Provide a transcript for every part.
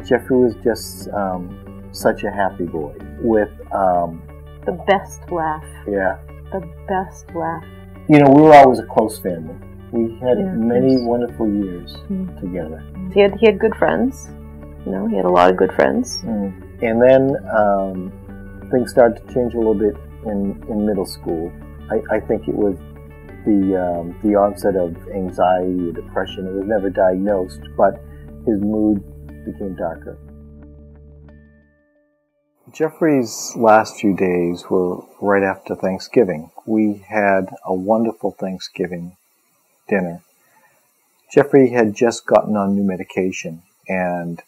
Jeffrey was just such a happy boy with the best laugh. Yeah. The best laugh. You know, we were always a close family. We had many wonderful years together. He had good friends. You know, he had a lot of good friends. And then things started to change a little bit in middle school. I think it was the onset of anxiety or depression. It was never diagnosed, but his mood became darker. Jeffrey's last few days were right after Thanksgiving. We had a wonderful Thanksgiving dinner. Jeffrey had just gotten on new medication, and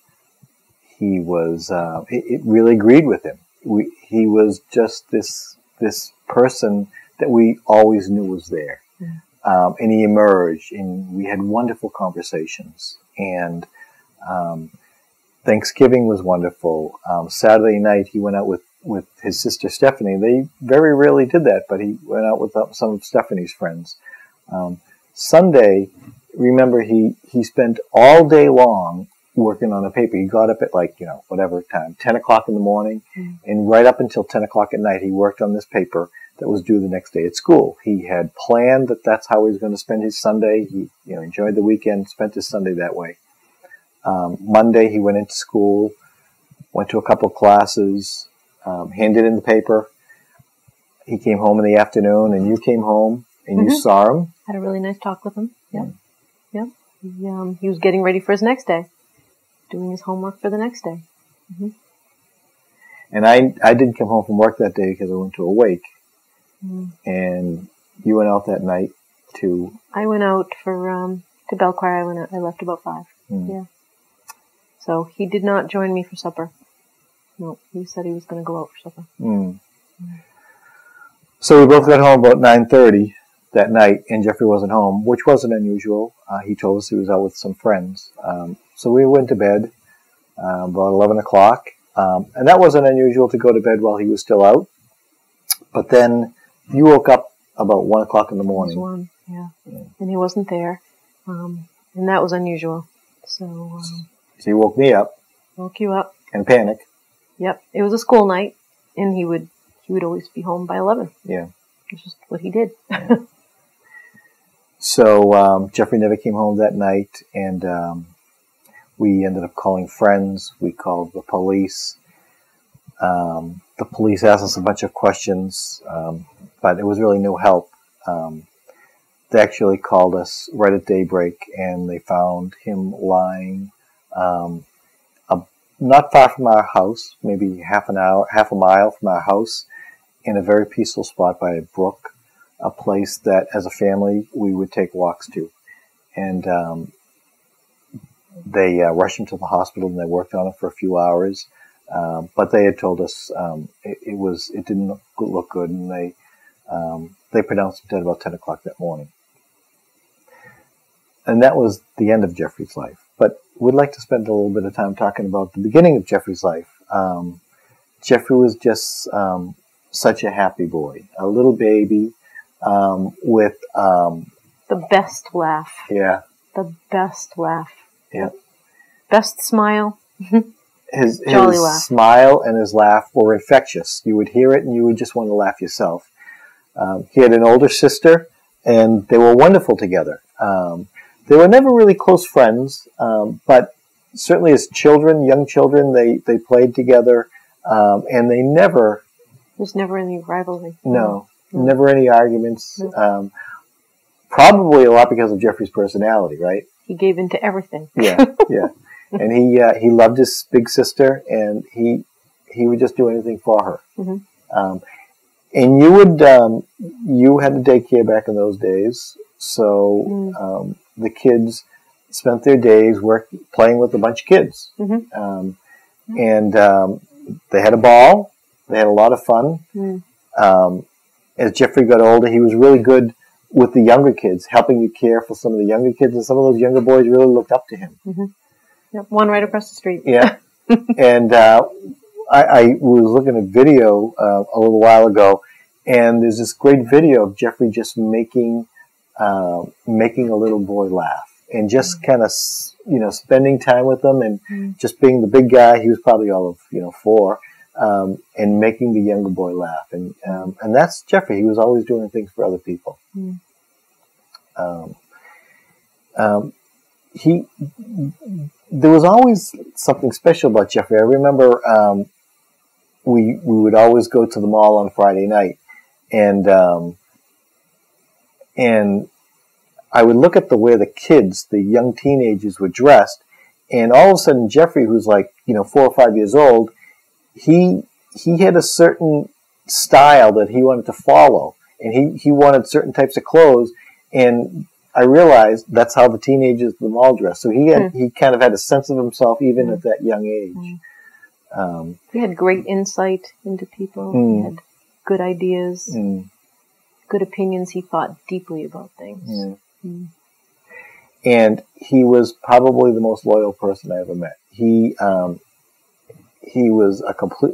he was, it really agreed with him. He was just this person that we always knew was there. And he emerged, and we had wonderful conversations. And Thanksgiving was wonderful. Saturday night, he went out with his sister Stephanie. They very rarely did that, but he went out with some of Stephanie's friends. Sunday, remember, he spent all day long working on a paper. He got up at whatever time, 10 o'clock in the morning, and right up until 10 o'clock at night, he worked on this paper that was due the next day at school. He had planned that that's how he was going to spend his Sunday. He enjoyed the weekend, spent his Sunday that way. Monday, he went into school, went to a couple of classes, handed in the paper. He came home in the afternoon, and you came home, and you saw him. Had a really nice talk with him. Yep. He was getting ready for his next day, doing his homework for the next day. And I didn't come home from work that day because I went to a wake. And you went out that night to... I went out to Belchoir. I left about 5. Yeah. So he did not join me for supper. No, he said he was going to go out for supper. So we both got home about 9:30 that night, and Jeffrey wasn't home, which wasn't unusual. He told us he was out with some friends. So we went to bed about 11 o'clock. And that wasn't unusual to go to bed while he was still out. But then you woke up about 1 o'clock in the morning. It was 1, yeah. And he wasn't there. And that was unusual. So he woke me up. Woke you up. And panicked. Yep. It was a school night, and he would always be home by 11. Yeah. It's just what he did. So Jeffrey never came home that night, and we ended up calling friends. We called the police. The police asked us a bunch of questions, but it was really no help. They actually called us right at daybreak, and they found him lying not far from our house, maybe half a mile from our house, in a very peaceful spot by a brook, a place that, as a family, we would take walks to. And they rushed him to the hospital, and they worked on him for a few hours. But they had told us it didn't look good, and they pronounced him dead about 10 o'clock that morning. And that was the end of Jeffrey's life. But we'd like to spend a little bit of time talking about the beginning of Jeffrey's life. Jeffrey was just such a happy boy, a little baby with the best laugh. Yeah. The best laugh. Yeah. Best smile. His laugh. Smile and his laugh were infectious. You would hear it and you would just want to laugh yourself. He had an older sister, and they were wonderful together. They were never really close friends, but certainly as children, young children, they played together, and they never... There's never any rivalry. No, never any arguments. Probably a lot because of Jeffrey's personality, right? He gave in to everything. Yeah. And he loved his big sister, and he would just do anything for her. And you had the daycare back in those days, so the kids spent their days playing with a bunch of kids, and they had a ball. They had a lot of fun. As Jeffrey got older, he was really good with the younger kids, helping you care for some of the younger kids, and some of those younger boys really looked up to him. Yep, one right across the street. Yeah. And I was looking at video a little while ago, and there's this great video of Jeffrey just making a little boy laugh. and just kind of, spending time with them and just being the big guy. He was probably all of, 4, and making the younger boy laugh. And that's Jeffrey. He was always doing things for other people. There was always something special about Jeffrey. I remember, we would always go to the mall on Friday night, and I would look at the way the kids, the young teenagers, were dressed, and all of a sudden Jeffrey, who's like 4 or 5 years old, he had a certain style that he wanted to follow, and he wanted certain types of clothes, and I realized that's how the teenagers at the mall dressed. So he kind of had a sense of himself even at that young age. He had great insight into people. He had good ideas, good opinions. He thought deeply about things. And he was probably the most loyal person I ever met. He was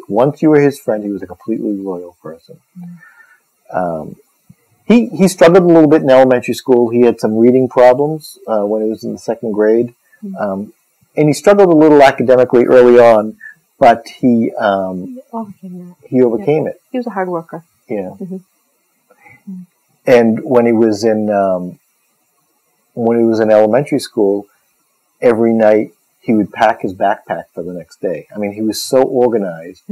once you were his friend, he was a completely loyal person. He struggled a little bit in elementary school. He had some reading problems when he was in the 2nd grade. And he struggled a little academically early on, but he overcame it. He was a hard worker. Yeah. And when he was in elementary school, every night he would pack his backpack for the next day. I mean, he was so organized,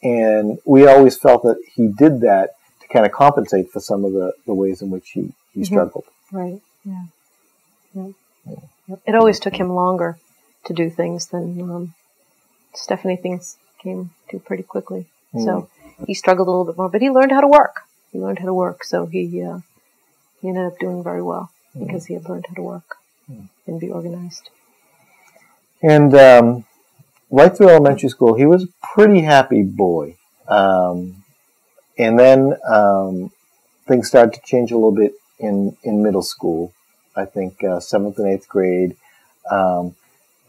and we always felt that he did that to kind of compensate for some of the ways in which he struggled. Right. Yeah. It always took him longer to do things than Stephanie. Things came to pretty quickly, so he struggled a little bit more. But he learned how to work. So he ended up doing very well because he had learned how to work and be organized. And right through elementary school, he was a pretty happy boy. And then things started to change a little bit in middle school. I think 7th and 8th grade.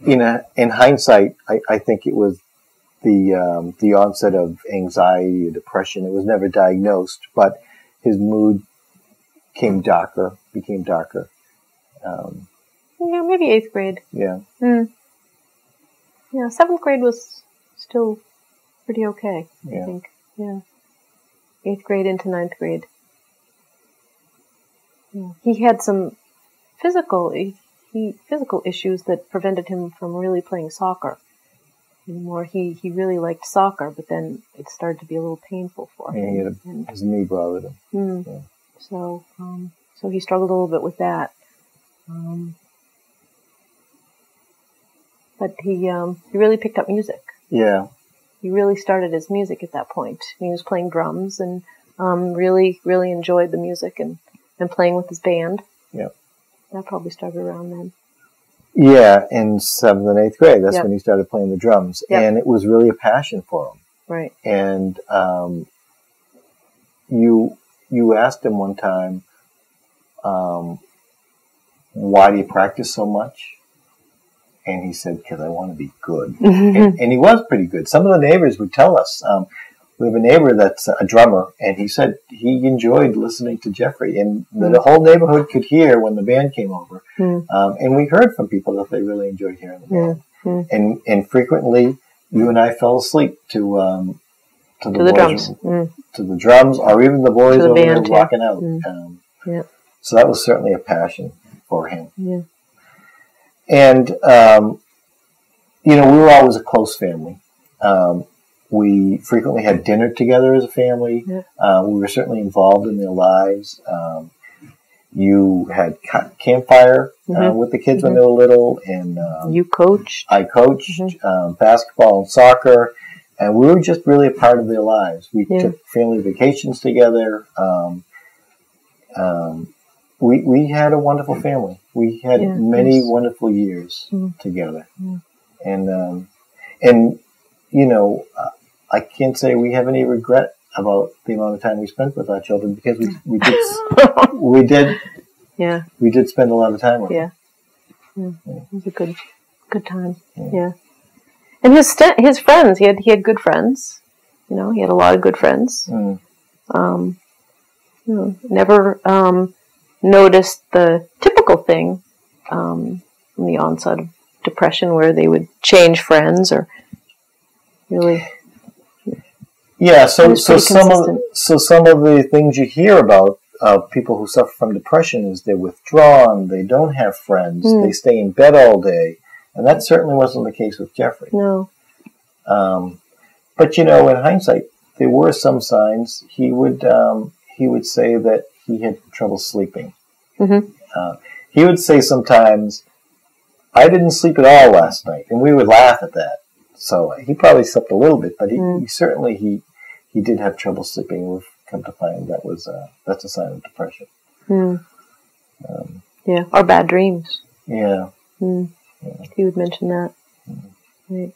In hindsight, I think it was the onset of anxiety or depression. It was never diagnosed, but his mood became darker. Maybe 8th grade. Yeah. Yeah, 7th grade was still pretty okay, I think. Yeah. 8th grade into 9th grade. Yeah. He had some physical issues that prevented him from really playing soccer anymore. He really liked soccer, but then it started to be a little painful for him. Yeah, his knee bothered him. Yeah. So he struggled a little bit with that. But he really picked up music. Yeah. He really started his music at that point. He was playing drums and really enjoyed the music and playing with his band. Yeah. That probably started around then. Yeah, in 7th and 8th grade. That's when he started playing the drums. Yep. And it was really a passion for him. Right. And you asked him one time, why do you practice so much? And he said, because I want to be good. And he was pretty good. Some of the neighbors would tell us. We have a neighbor that's a drummer, and he said he enjoyed listening to Jeffrey. And the whole neighborhood could hear when the band came over. And we heard from people that they really enjoyed hearing the band. And frequently, you and I fell asleep to the drums. To the drums, or even the boys over there rocking out. So that was certainly a passion for him. Yeah. And, we were always a close family. We frequently had dinner together as a family. We were certainly involved in their lives. You had campfire with the kids when they were little. And you coached. I coached basketball and soccer. And we were just really a part of their lives. We took family vacations together. We had a wonderful family. We had many wonderful years together. And I can't say we have any regret about the amount of time we spent with our children because we did spend a lot of time with them. It was a good time. Yeah. And his friends, he had good friends. He had a lot of good friends. Never noticed the typical thing from the onset of depression, where they would change friends or really. Yeah, so some of the things you hear about people who suffer from depression is they're withdrawn, they don't have friends, they stay in bed all day, and that certainly wasn't the case with Jeffrey. No. But in hindsight, there were some signs. He would say that he had trouble sleeping. He would say sometimes, "I didn't sleep at all last night," and we would laugh at that. So he probably slept a little bit, but he certainly he did have trouble sleeping. We've come to find that's a sign of depression. Yeah, or bad dreams. Yeah. He would mention that. Right.